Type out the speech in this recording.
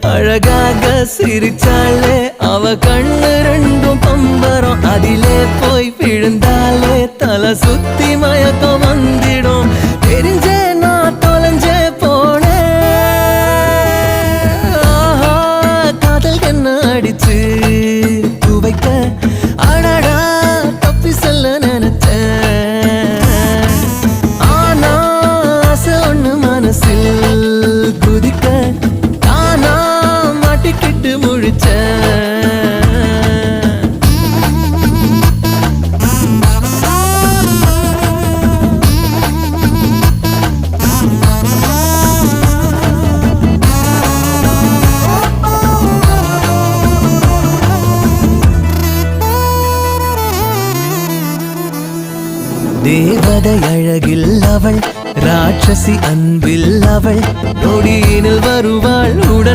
அழகாக சிரிச்சாலே அவ கண்ணு ரெண்டும் பம்பரம் அதிலே போய் விழுந்தாலே தலை சுத்தி மயக்கம் வந்திடும் தெரிஞ்சே நான் தொலைஞ்சே போனேன் காதல் என்ன அடிச்சு துவைக்க அடடா தப்பி செல்ல நினைச்சேன் ஆனா ஆசை ஒண்ணு மனசில் குதிக்க தானா மாட்டிக்கிட்டு முழிச்சேன் தேவதை அழகில் அவள் ராட்சசி அன்பில் அவள் நொடியினில் வருவாள் உடன்